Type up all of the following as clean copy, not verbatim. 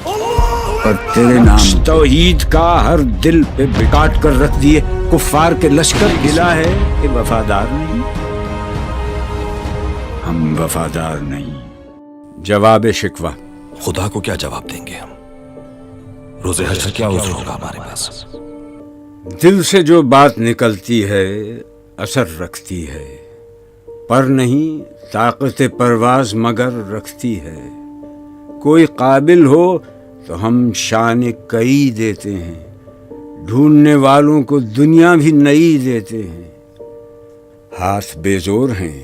اور تیرے نام توحید کا ہر دل پہ بکاٹ کر رکھ دیے کفار کے لشکر گلا ہے کہ وفادار نہیں. ہم وفادار نہیں. جواب شکوہ. خدا کو کیا جواب دیں گے ہم؟ روز حشر کیا عذر ہوگا ہمارے پاس؟ دل سے جو بات نکلتی ہے اثر رکھتی ہے، پر نہیں طاقت پرواز مگر رکھتی ہے. کوئی قابل ہو تو ہم شان کئی دیتے ہیں، ڈھونڈنے والوں کو دنیا بھی نئی دیتے ہیں. ہاتھ بے زور ہیں،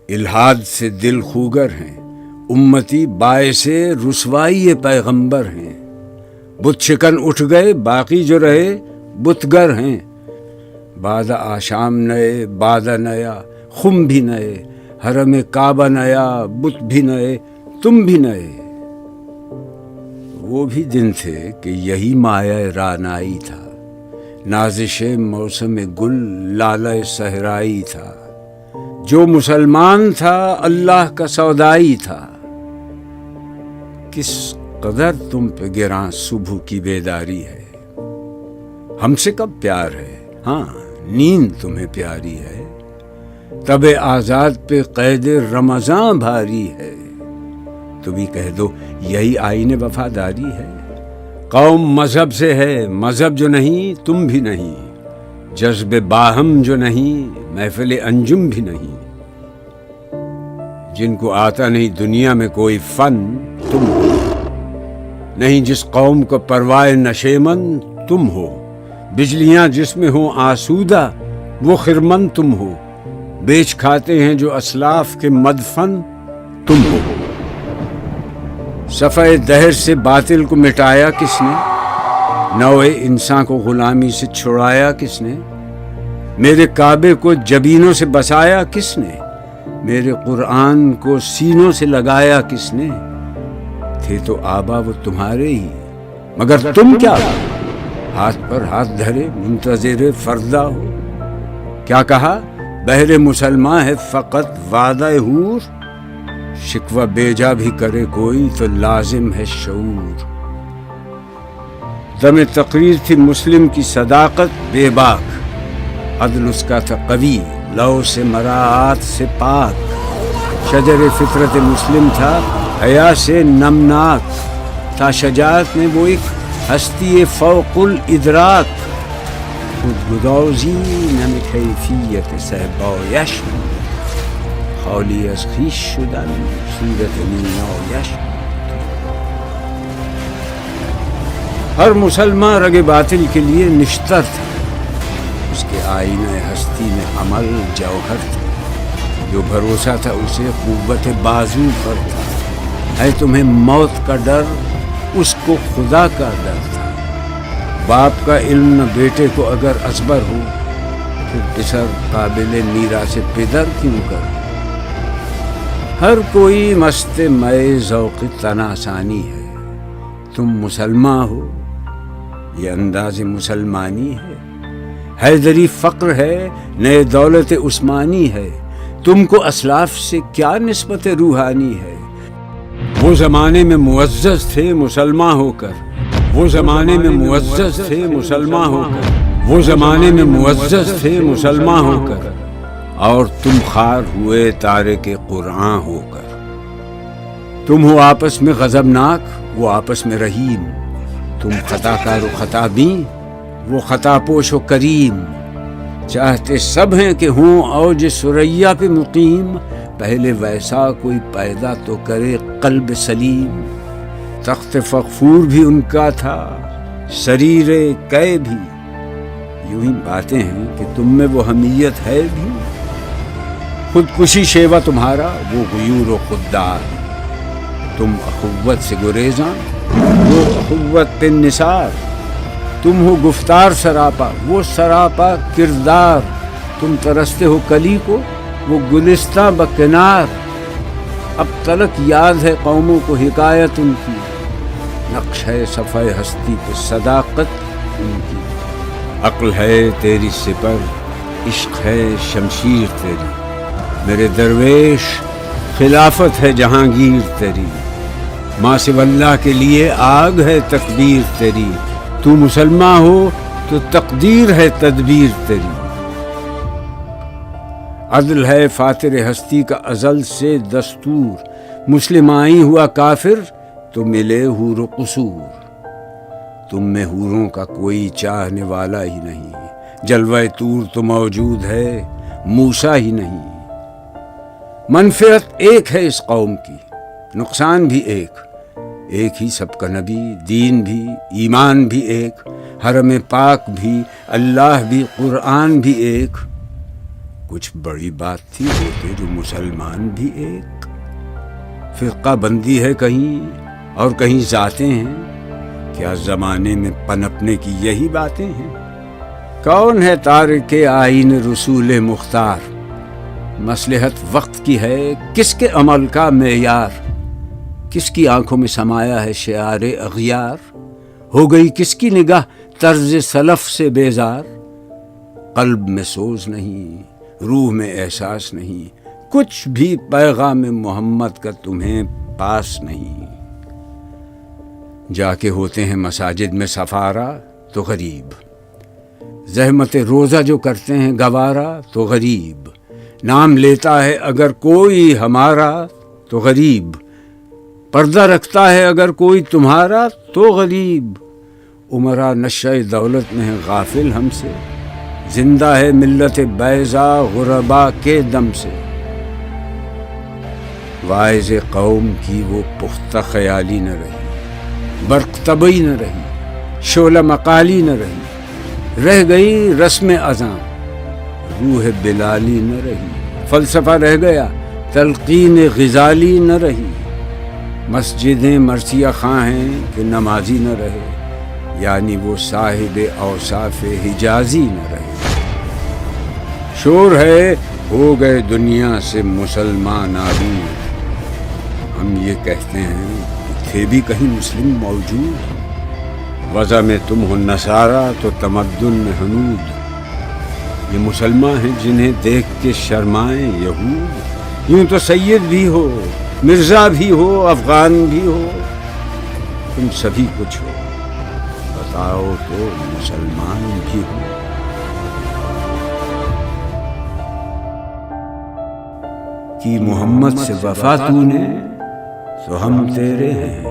الہاد سے دل خوگر ہیں، امتی باعث رسوائی پیغمبر ہیں. بت شکن اٹھ گئے، باقی جو رہے بتگر ہیں. بعد آشام نئے، بعد نیا، خم بھی نئے، حرم کعبہ نیا، بت بھی نئے، تم بھی نئے. وہ بھی دن تھے کہ یہی مایہ رانائی تھا، نازش موسم گل لالہ صحرائی تھا. جو مسلمان تھا اللہ کا سودائی تھا. کس قدر تم پہ گراں صبح کی بیداری ہے. ہم سے کب پیار ہے، ہاں نیند تمہیں پیاری ہے. تب آزاد پہ قید رمضاں بھاری ہے. تو بھی کہہ دو یہی آئین وفاداری ہے. قوم مذہب سے ہے، مذہب جو نہیں تم بھی نہیں. جذب باہم جو نہیں محفل انجم بھی نہیں. جن کو آتا نہیں دنیا میں کوئی فن تم ہو. نہیں جس قوم کو پروائے نشیمن تم ہو. بجلیاں جس میں ہوں آسودہ وہ خرمن تم ہو. بیچ کھاتے ہیں جو اسلاف کے مدفن تم ہو. صفحہ دہر سے باطل کو مٹایا کس نے؟ نوع انسان کو غلامی سے چھڑایا کس نے؟ میرے کعبے کو جبینوں سے بسایا کس نے؟ میرے قرآن کو سینوں سے لگایا کس نے؟ تھے تو آبا وہ تمہارے ہی، مگر تم کیا ہو؟ ہاتھ پر ہاتھ دھرے منتظر فردا ہو. کیا کہا؟ بہر مسلمان ہے فقط وعدہ حور. شکوہ بیجا بھی کرے کوئی تو لازم ہے شعور. دم تقریر تھی مسلم کی صداقت بے باک. عدل اس کا تھا قوی، لو سے مراعات سے پاک. شجر فطرت مسلم تھا حیا سے نمناک. تھا شجاعت میں وہ ایک ہستی فوق الادراک. خودگدازی نم کیفیت صحبایش خالی از خویش شدن صورت نیایش. ہر مسلمان رگ باطل کے لیے نشتر تھا. اس کے آئینہ ہستی میں عمل جوہر تھا. جو بھروسہ تھا اسے قوت بازو پر تھا. ہے تمہیں موت کا ڈر، اس کو خدا کا ڈر تھا. باپ کا علم نہ بیٹے کو اگر ازبر ہو، پھر پسر قابل میرا سے پدر کیوں کر. ہر کوئی مست مئے ذوق تناسانی ہے. تم مسلمان ہو، یہ انداز مسلمانی ہے. حیدری فقر ہے، نئے دولت عثمانی ہے. تم کو اسلاف سے کیا نسبت روحانی ہے. وہ زمانے میں معزز تھے مسلمان ہو کر. وہ زمانے میں معزز تھے مسلمان ہو کر. وہ زمانے میں معزز تھے مسلمان ہو کر. اور تم خار ہوئے تارک قرآن ہو کر. تم ہو آپس میں غضبناک، وہ آپس میں رحیم. تم خطا کار و خطا بین، وہ خطا پوش و کریم. چاہتے سب ہیں کہ ہوں اوج ثریا پہ مقیم. پہلے ویسا کوئی پیدا تو کرے قلب سلیم. تخت فغفور بھی ان کا تھا، سریر کئے بھی. یوں ہی باتیں ہیں کہ تم میں وہ حمیت ہے بھی. خودکشی شیوا تمہارا، وہ غیور و خوددار. تم اخوت سے گریزاں، وہ اخوت پہ نثار. تم ہو گفتار سراپا، وہ سراپا کردار. تم ترستے ہو کلی کو، وہ گلستہ بکنار. اب تلک یاد ہے قوموں کو حکایت ان کی. نقش ہے صفحہ ہستی پہ صداقت ان کی. عقل ہے تیری سپر، عشق ہے شمشیر تیری. میرے درویش خلافت ہے جہانگیر تیری. ماں سوا اللہ کے لیے آگ ہے تکبیر تیری، تو مسلمان ہو تو تقدیر ہے تدبیر تیری۔ عدل ہے فاتر ہستی کا ازل سے دستور، مسلم آئی ہوا کافر تو ملے حور و قصور۔ تم میں حوروں کا کوئی چاہنے والا ہی نہیں، جلوہ طور تو موجود ہے موسیٰ ہی نہیں۔ منفعت ایک ہے اس قوم کی، نقصان بھی ایک ہی سب کا نبی، دین بھی ایمان بھی ایک، حرم پاک بھی اللہ بھی قرآن بھی ایک۔ کچھ بڑی بات تھی ہوتے جو مسلمان بھی ایک۔ فرقہ بندی ہے کہیں اور کہیں ذاتیں ہیں، کیا زمانے میں پنپنے کی یہی باتیں ہیں؟ کون ہے تارک آئین رسول مختار؟ مصلحت وقت کی ہے کس کے عمل کا معیار؟ کس کی آنکھوں میں سمایا ہے شعار اغیار؟ ہو گئی کس کی نگاہ طرز سلف سے بیزار؟ قلب میں سوز نہیں، روح میں احساس نہیں، کچھ بھی پیغام محمد کا تمہیں پاس نہیں۔ جا کے ہوتے ہیں مساجد میں سفارہ تو غریب، زحمت روزہ جو کرتے ہیں گوارا تو غریب، نام لیتا ہے اگر کوئی ہمارا تو غریب، پردہ رکھتا ہے اگر کوئی تمہارا تو غریب۔ عمرہ نشہ دولت میں ہے غافل ہم سے، زندہ ہے ملت بیضا غربا کے دم سے۔ واعظ قوم کی وہ پختہ خیالی نہ رہی، برق طبعی نہ رہی، شعلہ مقالی نہ رہی، رہ گئی رسم اذاں، روح بلالی نہ رہی، فلسفہ رہ گیا تلقین غزالی نہ رہی۔ مسجدیں مرثیہ خواں ہیں کہ نمازی نہ رہے، یعنی وہ صاحب اوصاف حجازی نہ رہے۔ شور ہے ہو گئے دنیا سے مسلمان آلود، ہم یہ کہتے ہیں تھے بھی کہیں مسلم موجود، وضع میں تم ہو نصارہ تو تمدن میں حنود۔ یہ مسلمان ہیں جنہیں دیکھ کے شرمائیں یہود، یوں تو سید بھی ہو مرزا بھی ہو افغان بھی ہو، تم سبھی کچھ ہو، بتاؤ تو مسلمان بھی ہو۔ کی محمد سے وفا تو نے تو ہم تیرے ہیں،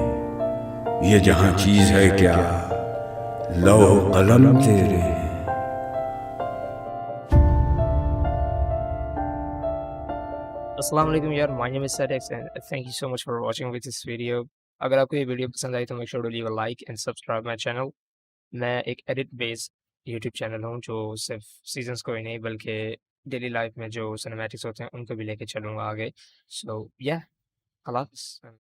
یہ جہاں چیز ہے کیا لوح و قلم تیرے ہیں۔ السلام علیکم یار، my name is Sadex and thank you so much for watching with this video۔ اگر آپ کو یہ ویڈیو پسند آئی تو make sure to leave a like and subscribe my channel۔ میں ایک ایڈٹ بیس یوٹیوب چینل ہوں جو صرف سیزنز کو ہی نہیں بلکہ ڈیلی لائف میں جو سنیمیٹکس ہوتے ہیں ان کو بھی لے کے چلوں گا آگے۔ سو اللہ حافظ۔